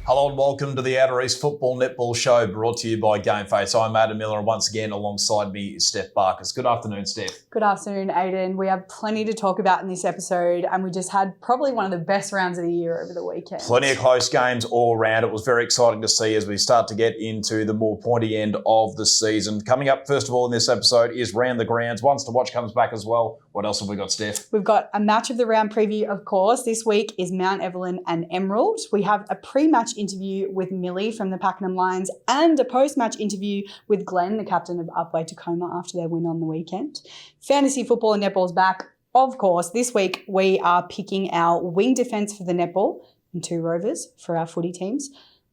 Hello and welcome to the Outer East Football Netball Show, brought to you by Gameface. I'm Adam Miller, and once again alongside me is Steph Barkers. Good afternoon, Steph. Good afternoon, Aiden. We have plenty to talk about in this episode, and we just had probably one of the best rounds of the year over the weekend. Plenty of close games all around. It was very exciting to see as we start to get into the more pointy end of the season. Coming up, first of all, in this episode is Round the Grounds. Ones to Watch comes back as well. What else have we got, Steph? We've got a match of the round preview, of course. This week is Mount Evelyn and Emerald. We have a pre-match interview with Millie from the Pakenham Lions and a post-match interview with Glenn, the captain of Upwey-Tecoma, after their win on the weekend. Fantasy football and netball's back. Of course, this week we are picking our wing defence for the netball and 2 rovers for our footy teams.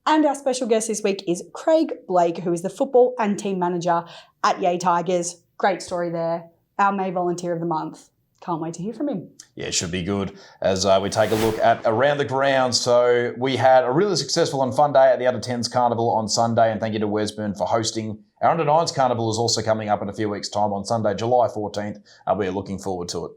And our special guest this week is Craig Blake, who is the football and team manager at Yay Tigers. Great story there. Our May Volunteer of the Month. Can't wait to hear from him. Yeah, it should be good as we take a look at Around the Grounds. So we had a really successful and fun day at the Under-10s Carnival on Sunday, and thank you to Wesburn for hosting. Our Under-9s Carnival is also coming up in a few weeks' time on Sunday, July 14th. We're looking forward to it.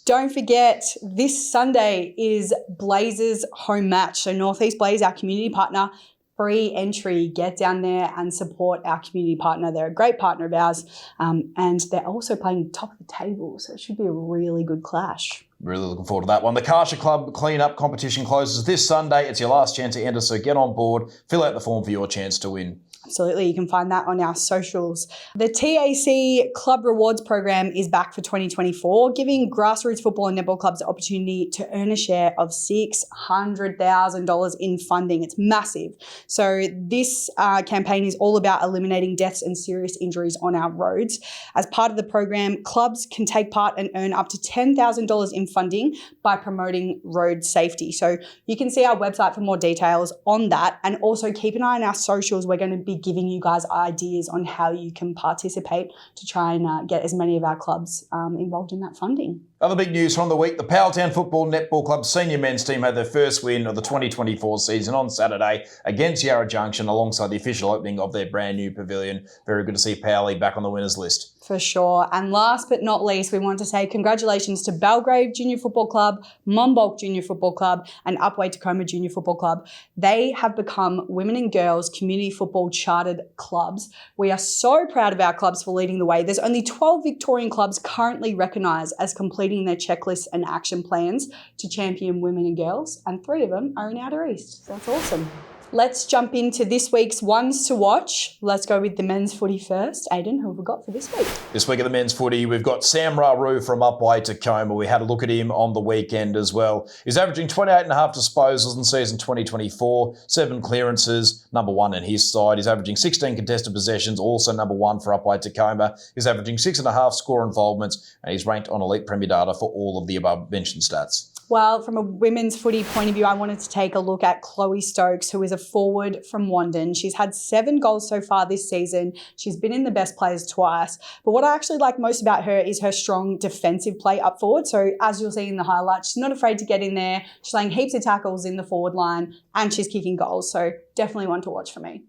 Don't forget, this Sunday is Blazers' home match. So Northeast Blaze, our community partner, free entry. Get down there and support our community partner. They're a great partner of ours, and they're also playing top of the table, so it should be a really good clash. Really looking forward to that one. The Karsha Club clean-up competition closes this Sunday. It's your last chance to enter, so get on board, fill out the form for your chance to win. Absolutely. You can find that on our socials. The TAC Club Rewards Program is back for 2024, giving grassroots football and netball clubs the opportunity to earn a share of $600,000 in funding. It's massive. So this campaign is all about eliminating deaths and serious injuries on our roads. As part of the program, clubs can take part and earn up to $10,000 in funding by promoting road safety. So you can see our website for more details on that, and also keep an eye on our socials. We're going to be giving you guys ideas on how you can participate to try and get as many of our clubs involved in that funding. Other big news from the week, the Powelltown Football Netball Club senior men's team had their first win of the 2024 season on Saturday against Yarra Junction alongside the official opening of their brand new pavilion. Very good to see Powley back on the winners list. For sure. And last but not least, we want to say congratulations to Belgrave Junior Football Club, Monbulk Junior Football Club and Upwey-Tecoma Junior Football Club. They have become women and girls community football chartered clubs. We are so proud of our clubs for leading the way. There's only 12 Victorian clubs currently recognised as completing their checklists and action plans to champion women and girls, and 3 of them are in Outer East. So that's awesome. Let's jump into this week's ones to watch. Let's go with the men's footy first. Aiden, who have we got for this week? This week of the men's footy, we've got Sam Raru from Upwey-Tecoma. We had a look at him on the weekend as well. He's averaging 28.5 disposals in season 2024, 7 clearances, number 1 in his side. He's averaging 16 contested possessions, also number 1 for Upwey-Tecoma. He's averaging 6.5 score involvements, and he's ranked on Elite Premier Data for all of the above mentioned stats. Well, from a women's footy point of view, I wanted to take a look at Chloe Stokes, who is a forward from Wandon. She's had 7 goals so far this season. She's been in the best players twice. But what I actually like most about her is her strong defensive play up forward. So as you'll see in the highlights, she's not afraid to get in there. She's laying heaps of tackles in the forward line and she's kicking goals. So definitely one to watch for me.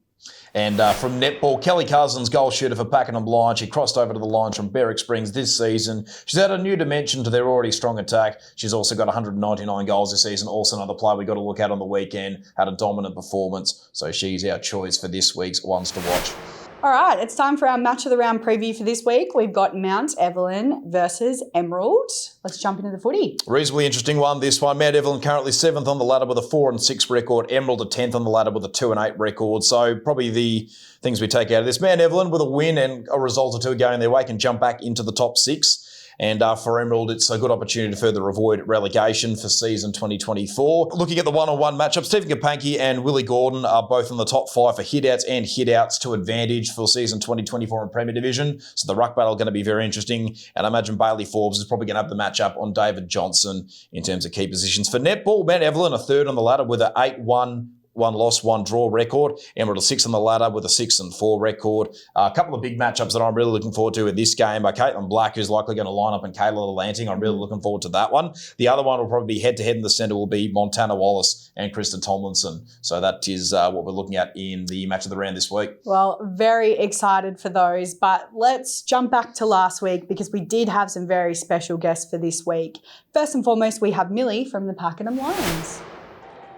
And from netball, Kelly Cousins, goal shooter for Pakenham Lions. She crossed over to the Lions from Berwick Springs this season. She's added a new dimension to their already strong attack. She's also got 199 goals this season. Also another player we got to look at on the weekend. Had a dominant performance. So she's our choice for this week's ones to watch. All right, it's time for our match of the round preview for this week. We've got Mount Evelyn versus Emerald. Let's jump into the footy. Reasonably interesting one, this one. Mount Evelyn currently 7th on the ladder with a 4-6 record. Emerald a 10th on the ladder with a 2-8 record. So probably the things we take out of this. Mount Evelyn with a win and a result or two going their way can jump back into the top 6. And for Emerald, it's a good opportunity to further avoid relegation for season 2024. Looking at the one-on-one matchup, Stephen Kapanke and Willie Gordon are both in the top 5 for hit-outs and hit-outs to advantage for season 2024 in Premier Division. So the ruck battle is going to be very interesting. And I imagine Bailey Forbes is probably going to have the matchup on David Johnson in terms of key positions. For netball, Mount Evelyn a 3rd on the ladder with an 8-1 1 loss, 1 draw record. Emerald a 6 on the ladder with a 6-4 record. A couple of big matchups that I'm really looking forward to in this game. Caitlin Black, who's likely going to line up in Kayla Lanting. I'm really looking forward to that one. The other one will probably be head-to-head in the centre will be Montana Wallace and Kristen Tomlinson. So that is what we're looking at in the match of the round this week. Well, very excited for those. But let's jump back to last week because we did have some very special guests for this week. First and foremost, we have Millie from the Pakenham Lions.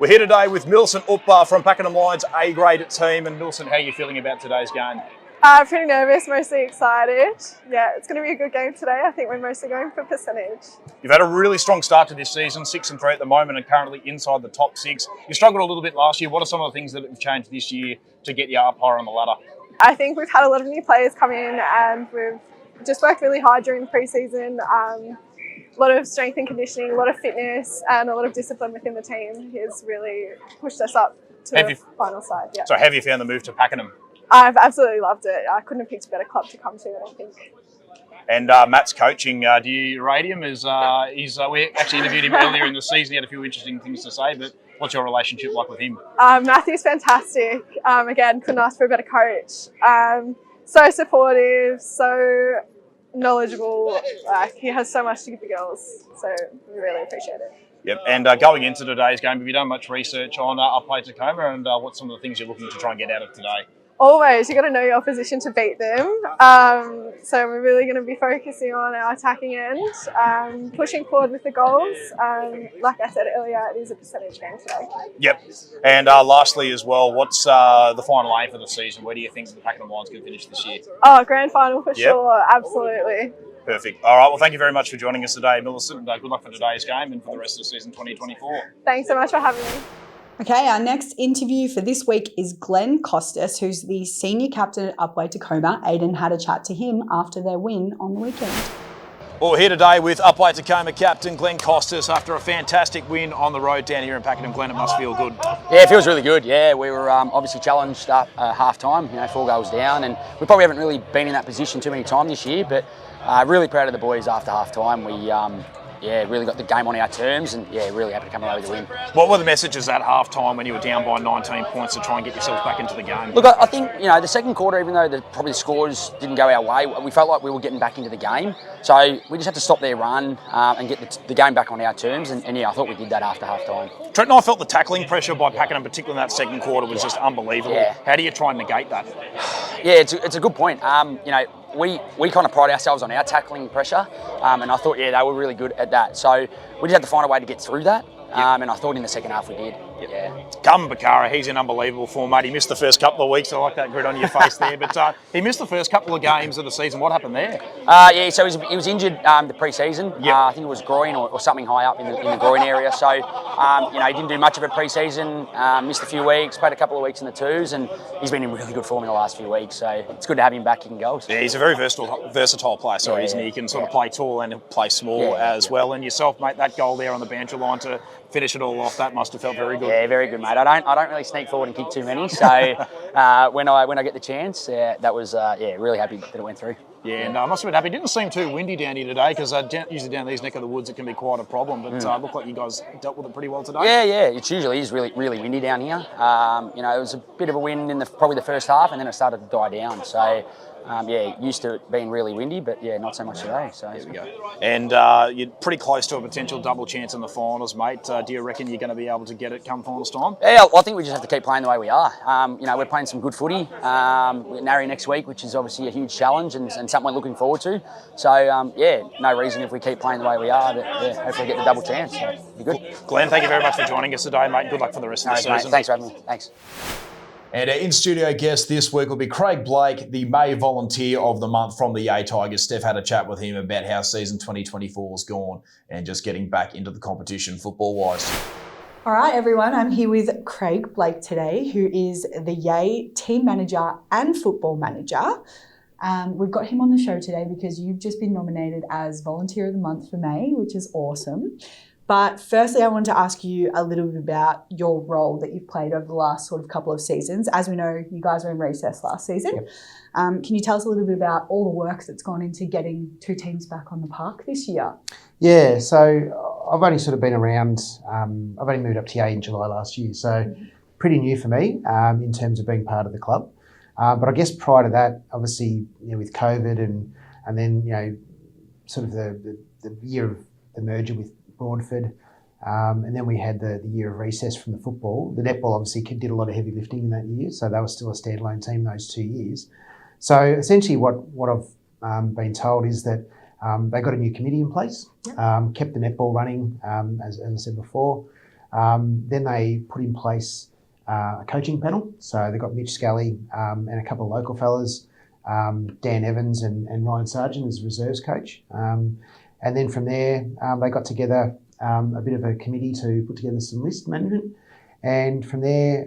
We're here today with Millie Ubter from Pakenham Lions A-grade team. And Millie, how are you feeling about today's game? Pretty nervous, mostly excited. Yeah, it's going to be a good game today. I think we're mostly going for percentage. You've had a really strong start to this season, 6-3 at the moment and currently inside the top 6. You struggled a little bit last year. What are some of the things that have changed this year to get you up higher on the ladder? I think we've had a lot of new players come in and we've just worked really hard during the pre-season. A lot of strength and conditioning, a lot of fitness and a lot of discipline within the team has really pushed us up to the final side. Yeah. So have you found the move to Pakenham? I've absolutely loved it. I couldn't have picked a better club to come to, I don't think. And Matt's coaching, do you rate him? We actually interviewed him earlier in the season. He had a few interesting things to say, but what's your relationship like with him? Matthew's fantastic. Again, couldn't ask for a better coach. So supportive, so knowledgeable. He has so much to give the girls, so we really appreciate it. Yep, and going into today's game, have you done much research on Upwey-Tecoma and what's some of the things you're looking to try and get out of today? Always, you've got to know your opposition to beat them. So we're really going to be focusing on our attacking end, pushing forward with the goals. Like I said earlier, it is a percentage game today. Yep. And lastly as well, what's the final aim for the season? Where do you think the Pakenham Lions can finish this year? Oh, grand final for sure, absolutely. Perfect. All right, well, thank you very much for joining us today, Millie. Good luck for today's game and for the rest of the season 2024. Thanks so much for having me. Okay, our next interview for this week is Glenn Costas, who's the senior captain at Upwey-Tecoma. Aidan had a chat to him after their win on the weekend. Well, we're here today with Upwey-Tecoma captain Glenn Costas after a fantastic win on the road down here in Pakenham. Glenn, it must feel good. Yeah, it feels really good. Yeah, we were obviously challenged up half-time, 4 goals down, and we probably haven't really been in that position too many times this year, but really proud of the boys after half-time. We really got the game on our terms and, really happy to come away with the win. What were the messages at half-time when you were down by 19 points to try and get yourselves back into the game? Look, I think, the second quarter, even though probably the scores didn't go our way, we felt like we were getting back into the game. So we just had to stop their run and get the game back on our terms. And I thought we did that after half-time. Trent and I felt the tackling pressure by Pakenham, particularly in that second quarter, was just unbelievable. Yeah. How do you try and negate that? Yeah, it's a good point. We kind of pride ourselves on our tackling pressure, and I thought, they were really good at that. So we just had to find a way to get through that, and I thought in the second half we did. Yep. Yeah. Bakara, he's in unbelievable form, mate. He missed the first couple of weeks. I like that grit on your face there. But he missed the first couple of games of the season. What happened there? So he was injured the pre-season. Yep. I think it was groin or something high up in the groin area. So, he didn't do much of it pre-season, missed a few weeks, played a couple of weeks in the twos, and he's been in really good form in the last few weeks. So it's good to have him back kicking goals. Yeah, he's a very versatile player, isn't he? He can sort of play tall and play small as well. And yourself, mate, that goal there on the boundary line to finish it all off, that must have felt very good. Yeah, very good, mate. I don't really sneak forward and kick too many, so when I get the chance, that was really happy that it went through. Yeah, and I must have been happy. It didn't seem too windy down here today because usually down these neck of the woods it can be quite a problem, but it looked like you guys dealt with it pretty well today. Yeah, it usually is really, really windy down here. It was a bit of a wind in probably the first half, and then it started to die down. So. Used to it being really windy, but not so much today. So there we go. And you're pretty close to a potential double chance in the finals, mate. Do you reckon you're going to be able to get it come finals time? Yeah, I think we just have to keep playing the way we are. We're playing some good footy. We're Narry next week, which is obviously a huge challenge and something we're looking forward to. So no reason if we keep playing the way we are that hopefully get the double chance. So be good. Glenn, thank you very much for joining us today, mate. Good luck for the rest of the season. Mate, thanks for having me. Thanks. And our in-studio guest this week will be Craig Blake, the May Volunteer of the Month from the A Tigers. Steph had a chat with him about how season 2024 has gone and just getting back into the competition football-wise. All right, everyone, I'm here with Craig Blake today, who is the Yay team manager and football manager. We've got him on the show today because you've just been nominated as Volunteer of the Month for May, which is awesome. But firstly, I wanted to ask you a little bit about your role that you've played over the last sort of couple of seasons. As we know, you guys were in recess last season. Yep. Can you tell us a little bit about all the work that's gone into getting two teams back on the park this year? Yeah, so I've only sort of been around, I've only moved up to Yay in July last year, so pretty new for me in terms of being part of the club. But I guess prior to that, obviously, with COVID and then, sort of the year of the merger with Broadford, and then we had the year of recess from the football. The netball obviously did a lot of heavy lifting in that year, so they were still a standalone team those 2 years. So essentially what I've been told is that they got a new committee in place, kept the netball running, as I said before. Then they put in place a coaching panel. So they got Mitch Scully and a couple of local fellas, Dan Evans and Ryan Sargent as reserves coach. And then from there, they got together a bit of a committee to put together some list management. And from there,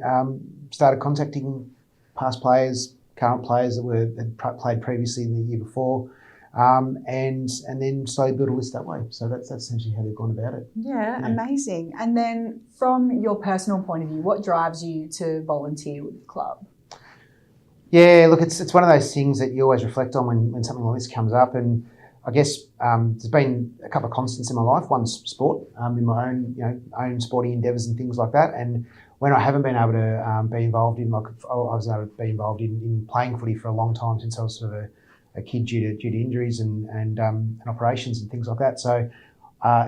started contacting past players, current players that had played previously in the year before, and then slowly build a list that way. So that's essentially how they've gone about it. Yeah, amazing. And then from your personal point of view, what drives you to volunteer with the club? Yeah, look, it's one of those things that you always reflect on when something like this comes up. And I guess there's been a couple of constants in my life. One's sport, in my own sporting endeavours and things like that. And when I haven't been able to be involved in, I was able to be involved in playing footy for a long time since I was sort of a kid due to injuries and operations and things like that. So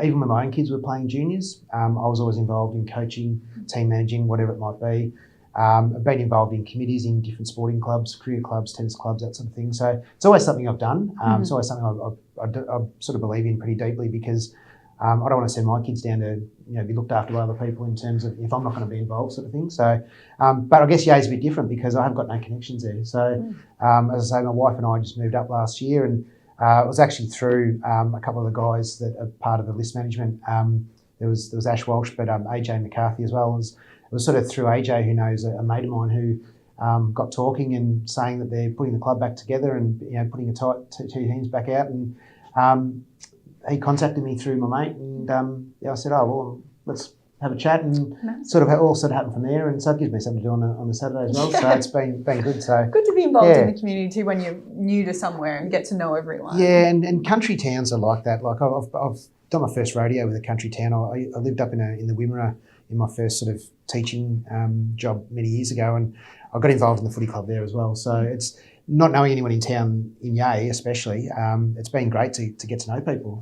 even when my own kids were playing juniors, I was always involved in coaching, team managing, whatever it might be. I've been involved in committees in different sporting clubs, career clubs, tennis clubs, that sort of thing. So it's always something I've done. It's always something I sort of believe in pretty deeply because I don't want to send my kids down to be looked after by other people in terms of if I'm not going to be involved, sort of thing. So, but I guess Yea's a bit different because I haven't got no connections there. So, as I say, my wife and I just moved up last year, and it was actually through a couple of the guys that are part of the list management. There was Ash Walsh, but AJ McCarthy as well. It was sort of through AJ, who knows a mate of mine who got talking and saying that they're putting the club back together and putting two teams back out. And he contacted me through my mate, and I said, "Oh well, let's have a chat," and sort of all happened from there. And so it gives me something to do on a Saturday as well. So it's been good. So good to be involved in the community too when you're new to somewhere and get to know everyone. Yeah, and country towns are like that. Like I've done my first rodeo with a country town. I lived up in the Wimmera in my first sort of teaching job many years ago, and I got involved in the footy club there as well. So it's not knowing anyone in town, in Yea especially, it's been great to get to know people.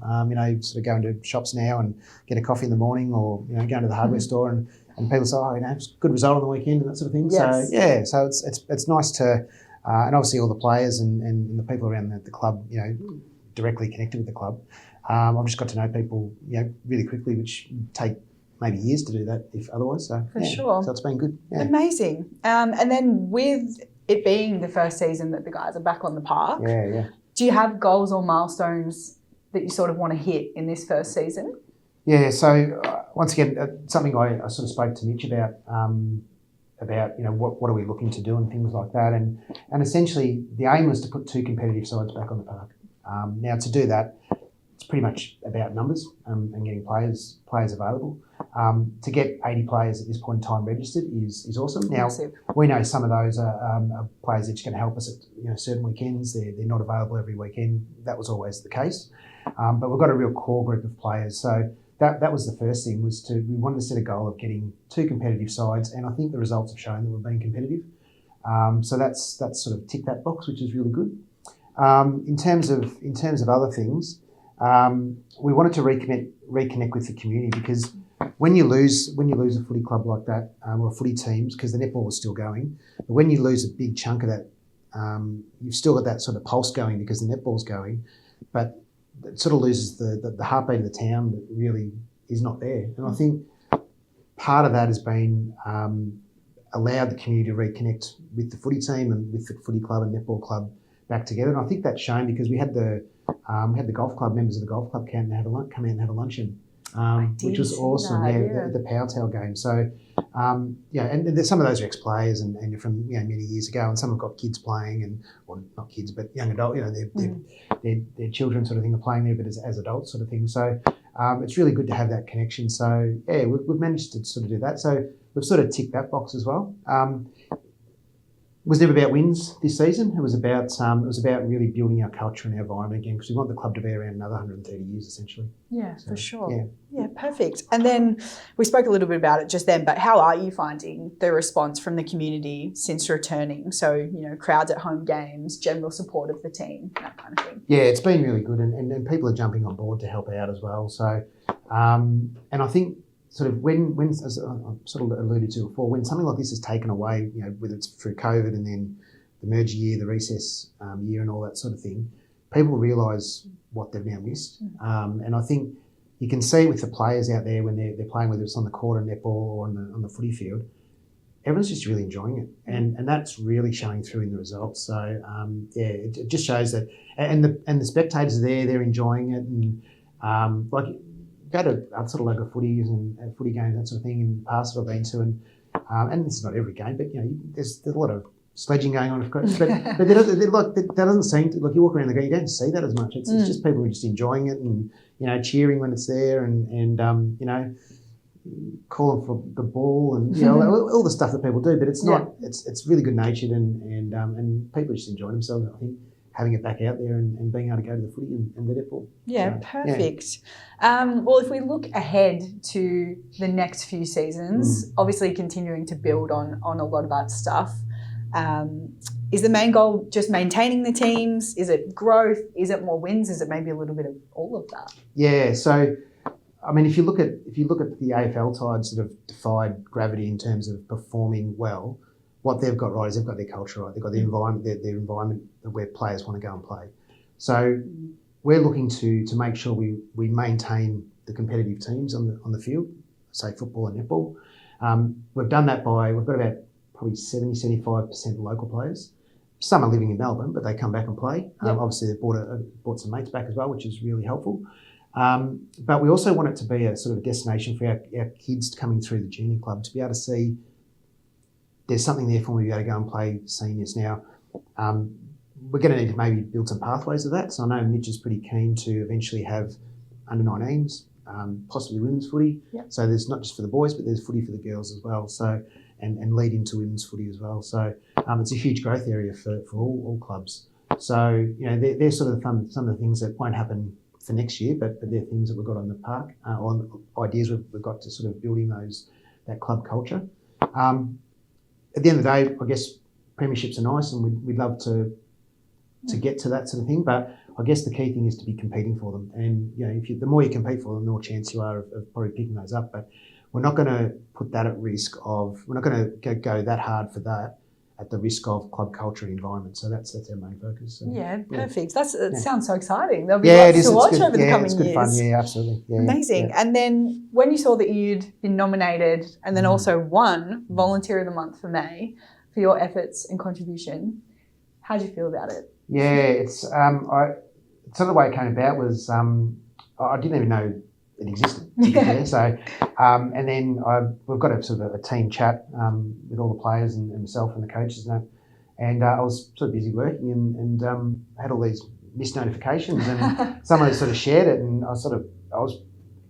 Sort of going to shops now and get a coffee in the morning, or going to the hardware store and people say, oh, it's a good result on the weekend and that sort of thing. Yes. So yeah, so it's nice to, and obviously all the players and the people around the club, directly connected with the club. I've just got to know people, really quickly, which take maybe years to do that if otherwise. So for sure. So it's been good. Yeah. Amazing. And then with it being the first season that the guys are back on the park, do you have goals or milestones that you sort of want to hit in this first season? Yeah, so once again, something I sort of spoke to Mitch about what are we looking to do and things like that. And essentially the aim was to put 2 competitive sides back on the park. Now to do that, it's pretty much about numbers and getting players available. To get 80 players at this point in time registered is awesome. Now, we know some of those are players that can help us at certain weekends. They're not available every weekend. That was always the case. But we've got a real core group of players. So that was the first thing, we wanted to set a goal of getting 2 competitive sides, and I think the results have shown that we've been competitive. So that's sort of ticked that box, which is really good. In terms of other things, we wanted to reconnect with the community, because when you lose a footy club like that, or a footy teams, because the netball was still going, but when you lose a big chunk of that, you've still got that sort of pulse going because the netball's going, but it sort of loses the heartbeat of the town that really is not there. And I think part of that has been allowed the community to reconnect with the footy team and with the footy club and netball club back together. And I think that's shown because we had the golf club members of the golf club come out and have a luncheon, which was awesome. The Power Tail game. So and some of those are ex-players and from many years ago, and some have got kids playing, or not kids but young adult. Their children sort of thing are playing there, but as adults sort of thing. So it's really good to have that connection. So yeah, we've managed to sort of do that. So we've sort of ticked that box as well. It was never about wins this season. It was about really building our culture and our environment again, because we want the club to be around another 130 years essentially. Yeah, so, for sure. Yeah, perfect. And then we spoke a little bit about it just then, but how are you finding the response from the community since returning? So, crowds at home games, general support of the team, that kind of thing. Yeah, it's been really good, and people are jumping on board to help out as well. So, and I think sort of when as I sort of alluded to before, when something like this is taken away, whether it's through COVID and then the merger year, the recess year and all that sort of thing, people realise what they've now missed. And I think, you can see with the players out there when they're playing, whether it's on the court or netball or on the footy field, everyone's just really enjoying it, and that's really showing through in the results. So it just shows that, and the spectators are there, they're enjoying it, and like go to other sort of local footies and footy games, that sort of thing in the past that I've been to, and this is not every game, but there's a lot of sledging going on, of course, but that doesn't seem to, like, you walk around the game, you don't see that as much. It's just people who are just enjoying it and cheering when it's there, and calling for the ball and all the stuff that people do. But it's not. It's really good natured, and people just enjoy themselves. I think having it back out there and being able to go to the footy and the netball. Yeah, so, perfect. Yeah. Well, if we look ahead to the next few seasons, obviously continuing to build on a lot of that stuff. Is the main goal just maintaining the teams? Is it growth? Is it more wins? Is it maybe a little bit of all of that? Yeah. So, I mean, if you look at the AFL Tides that have defied gravity in terms of performing well, what they've got right is they've got their culture right. They've got their environment, their environment where players want to go and play. So, we're looking to make sure we maintain the competitive teams on the field, say football and netball. We've done that we've got about probably 70-75% local players. Some are living in Melbourne, but they come back and play. Obviously, they've brought some mates back as well, which is really helpful. But we also want it to be a sort of a destination for our kids coming through the junior club to be able to see there's something there for me to be able to go and play seniors. Now, we're going to need to maybe build some pathways of that. So I know Mitch is pretty keen to eventually have under-19s, possibly women's footy. Yep. So there's not just for the boys, but there's footy for the girls as well. So and lead into women's footy as well. So it's a huge growth area for all clubs. So they're sort of some of the things that won't happen for next year, but they're things that we've got on the park, on ideas we've got to sort of building that club culture. At the end of the day, I guess premierships are nice, and we'd love to get to that sort of thing. But I guess the key thing is to be competing for them, and the more you compete for them, the more chance you are of probably picking those up. But we're not going to put that at risk of. We're not going to go that hard for that at the risk of club culture and environment. So that's our main focus. So, perfect. It sounds so exciting. There'll be lots to watch over the coming years. Yeah, it's good fun. Yeah, absolutely. Yeah, amazing. Yeah. And then when you saw that you'd been nominated and then also won Volunteer of the Month for May for your efforts and contribution, how did you feel about it? Yeah, it's sort of the way it came about was I didn't even know it existed. So, and then we've got a sort of a team chat with all the players and myself and the coaches and I was sort of busy working and had all these missed notifications and someone sort of shared it and I was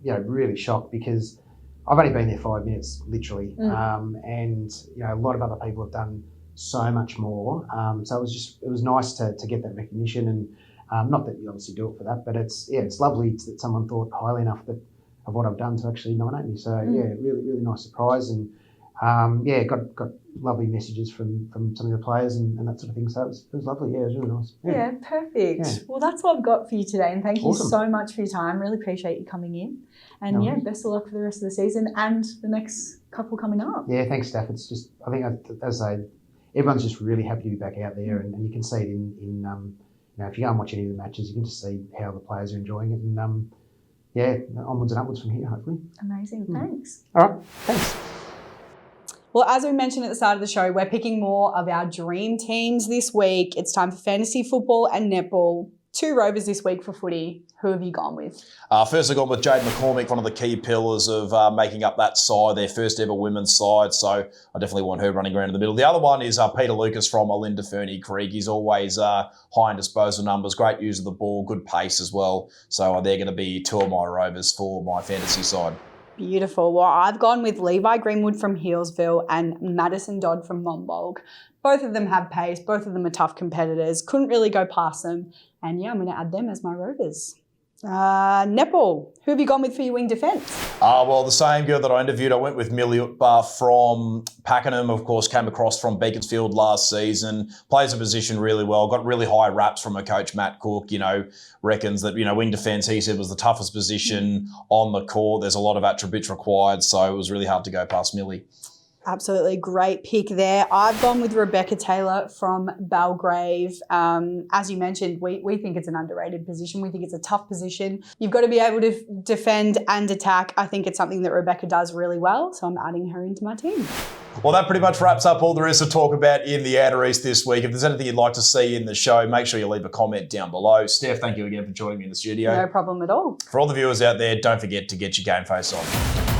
really shocked because I've only been there 5 minutes literally and a lot of other people have done so much more. So it was nice to get that recognition and. Not that you obviously do it for that, but it's lovely that someone thought highly enough of what I've done to actually nominate me. So really, really nice surprise, and got lovely messages from some of the players and that sort of thing. So it was lovely. Yeah, it was really nice. Yeah, perfect. Yeah. Well, that's what I've got for you today, and thank you so much for your time. Really appreciate you coming in, and best of luck for the rest of the season and the next couple coming up. Yeah, thanks, Steph. It's just I think as I say, everyone's just really happy to be back out there, and you can see it in if you go and watch any of the matches, you can just see how the players are enjoying it. And, onwards and upwards from here, hopefully. Amazing. Thanks. All right. Thanks. Well, as we mentioned at the start of the show, we're picking more of our dream teams this week. It's time for fantasy football and netball. 2 Rovers this week for footy. Who have you gone with? First, I've gone with Jade McCormick, one of the key pillars of making up that side, their first ever women's side. So I definitely want her running around in the middle. The other one is Peter Lucas from Olinda Fernie Creek. He's always high in disposal numbers, great use of the ball, good pace as well. So they're going to be 2 of my Rovers for my fantasy side. Beautiful. Well, I've gone with Levi Greenwood from Healesville and Madison Dodd from Monbulk. Both of them have pace. Both of them are tough competitors. Couldn't really go past them. And I'm going to add them as my Rovers. Netball, who have you gone with for your wing defence? Well, the same girl that I interviewed, I went with Millie Ubter from Pakenham, of course, came across from Beaconsfield last season, plays a position really well, got really high raps from her coach, Matt Cook, reckons that, wing defence, he said, was the toughest position on the court. There's a lot of attributes required, so it was really hard to go past Millie. Absolutely great pick there. I've gone with Rebecca Taylor from Belgrave. As you mentioned, we think it's an underrated position. We think it's a tough position. You've got to be able to defend and attack. I think it's something that Rebecca does really well, so I'm adding her into my team. Well, that pretty much wraps up all there is to talk about in the Outer East this week. If there's anything you'd like to see in the show, make sure you leave a comment down below. Steph, thank you again for joining me in the studio. No problem at all. For all the viewers out there, don't forget to get your game face on.